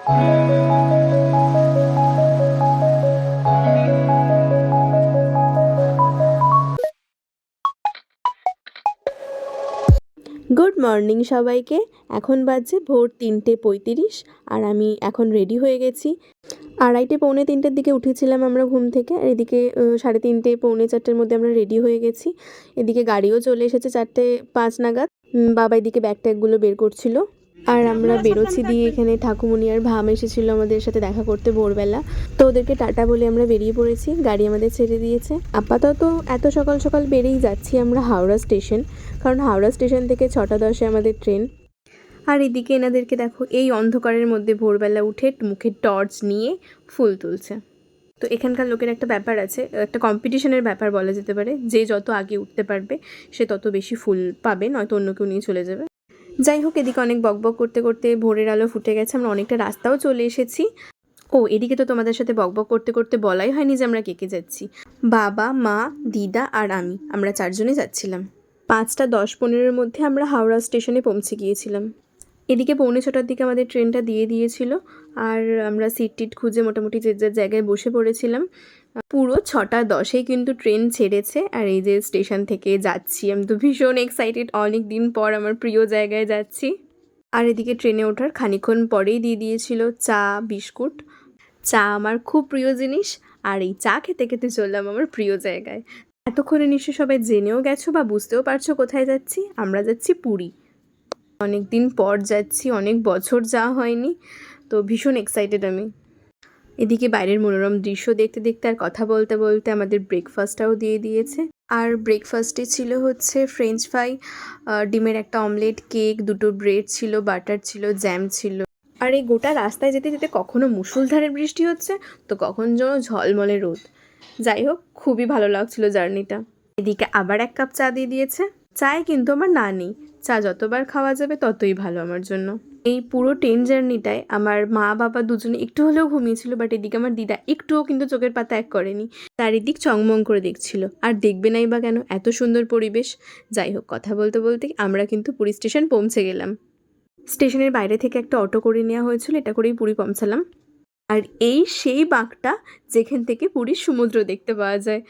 Good morning সবাইকে। এখন বাজছে ভোর 3:35 আর আমি এখন রেডি হয়ে গেছি। 2:30 পৌনে 3টের দিকে উঠেছিলাম আমরা ঘুম থেকে, আর এদিকে 3:30 পৌনে 4টের মধ্যে আমরা রেডি হয়ে গেছি। এদিকে গাড়িও চলে এসেছে 4:05 নাগাদ। বাবা এদিকে ব্যাগ ট্যাগগুলো বের করছিল, আর আমরা বেরোচ্ছি দিয়ে এখানে ঠাকুমুনি আর ভাম এসেছিলো আমাদের সাথে দেখা করতে ভোরবেলা। তো ওদেরকে টাটা বলে আমরা বেরিয়ে পড়েছি, গাড়ি আমাদের ছেড়ে দিয়েছে। আপাতত এত সকাল সকাল বেরিয়েই যাচ্ছি আমরা হাওড়া স্টেশন, কারণ হাওড়া স্টেশন থেকে 6:10 আমাদের ট্রেন। আর এদিকে এনাদেরকে দেখো, এই অন্ধকারের মধ্যে ভোরবেলা উঠে মুখে টর্চ নিয়ে ফুল তুলছে। তো এখানকার লোকের একটা ব্যাপার আছে, একটা কম্পিটিশনের ব্যাপার বলা যেতে পারে, যে যত আগে উঠতে পারবে সে তত বেশি ফুল পাবে, নয়তো অন্য কেউ নিয়ে চলে যাবে। যাই হোক, এদিকে অনেক বকবক করতে করতে ভোরের আলো ফুটে গেছে, আমরা অনেকটা রাস্তাও চলে এসেছি। ও এদিকে তো তোমাদের সাথে বকবক করতে করতে বলাই হয়নি যে আমরা কে কে যাচ্ছি। বাবা, মা, দিদা আর আমরা 4 জনে যাচ্ছিলাম। 5:10-15 মধ্যে আমরা হাওড়া স্টেশনে পৌঁছে গিয়েছিলাম। এদিকে পৌনে 6টার দিকে আমাদের ট্রেনটা দিয়ে দিয়েছিল, আর আমরা সিট টিট খুঁজে মোটামুটি যে যার জায়গায় বসে পড়েছিলাম। পুরো 6:10 কিন্তু ট্রেন ছেড়েছে, আর এই যে স্টেশন থেকে যাচ্ছি, আমি তো ভীষণ এক্সাইটেড, অনেক দিন পর আমার প্রিয় জায়গায় যাচ্ছি। আর এদিকে ট্রেনে ওঠার খানিক্ষণ পরেই দিয়ে দিয়েছিল চা, বিস্কুট। চা আমার খুব প্রিয় জিনিস, আর এই চা খেতে খেতে চললাম আমার প্রিয় জায়গায়। এতক্ষণে নিশ্চয়ই সবাই জেনেও গেছো বা বুঝতেও পারছো কোথায় যাচ্ছি। আমরা যাচ্ছি পুরী। অনেক দিন পর যাচ্ছি, অনেক বছর যাওয়া হয়নি, তো ভীষণ এক্সাইটেড আমি। এদিকে বাইরের মনোরম দৃশ্য দেখতে দেখতে আর কথা বলতে বলতে আমাদের ব্রেকফাস্টটাও দিয়ে দিয়েছে। আর ব্রেকফাস্টে ছিল হচ্ছে ফ্রেঞ্চ ফ্রাই, ডিমের একটা অমলেট, কেক, 2টো ব্রেড ছিল, বাটার ছিল, জ্যাম ছিল। আর এই গোটা রাস্তায় যেতে যেতে কখনো মুষলধারে বৃষ্টি হচ্ছে, তো কখন যেন ঝলমলে রোদ। যাই হোক, খুবই ভালো লাগছিল জার্নিটা। এদিকে আবার 1 কাপ চা দিয়ে দিয়েছে। চায় কিন্তু আমার না নেই, চা যতবার খাওয়া যাবে ততই ভালো আমার জন্য। এই পুরো ট্রেন জার্নিটায় আমার মা বাবা দুজনে একটু হলেও ঘুমিয়েছিল, বাট এদিকে আমার দিদা একটুও কিন্তু চোখের পাতা এক করেনি, চারিদিক চংমং করে দেখছিল। আর দেখবে নাই বা কেন, এত সুন্দর পরিবেশ। যাই হোক, কথা বলতে বলতে আমরা কিন্তু পুরী স্টেশন পৌঁছে গেলাম। স্টেশনের বাইরে থেকে একটা অটো করে নেওয়া হয়েছিল, এটা করেই পুরী পৌঁছালাম। আর এই সেই বাঁকটা যেখান থেকে পুরীর সমুদ্র দেখতে পাওয়া যায়।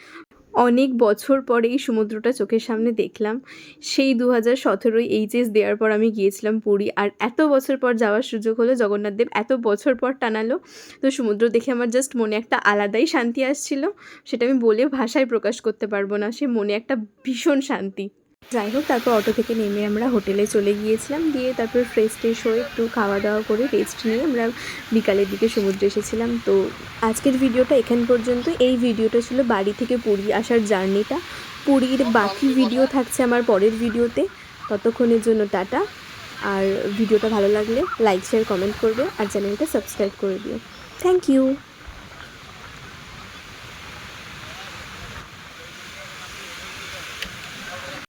অনেক বছর পরে এই সমুদ্রটা চোখের সামনে দেখলাম। সেই 2017 এইচএস দেওয়ার পর আমি গিয়েছিলাম পুরী, আর এত বছর পর যাওয়ার সুযোগ হলো। জগন্নাথ দেব এত বছর পর টানালো, তো সমুদ্র দেখে আমার জাস্ট মনে একটা আলাদাই শান্তি আসছিল, সেটা আমি বলে ভাষায় প্রকাশ করতে পারবো না। সে মনে একটা ভীষণ শান্তি। যাই হোক, তারপর অটো থেকে নেমে আমরা হোটেলে চলে গিয়েছিলাম, দিয়ে তারপর ফ্রেশ ট্রেশ হয়ে একটু খাওয়া দাওয়া করে রেস্ট নিয়ে আমরা বিকালের দিকে সমুদ্রে এসেছিলাম। তো আজকের ভিডিওটা এখান পর্যন্ত। এই ভিডিওটা ছিল বাড়ি থেকে পুরী আসার জার্নিটা। পুরীর বাকি ভিডিও থাকছে আমার পরের ভিডিওতে। ততক্ষণের জন্য টাটা। আর ভিডিওটা ভালো লাগলে লাইক, শেয়ার, কমেন্ট করবে, আর চ্যানেলটা সাবস্ক্রাইব করে দিও। Thank you.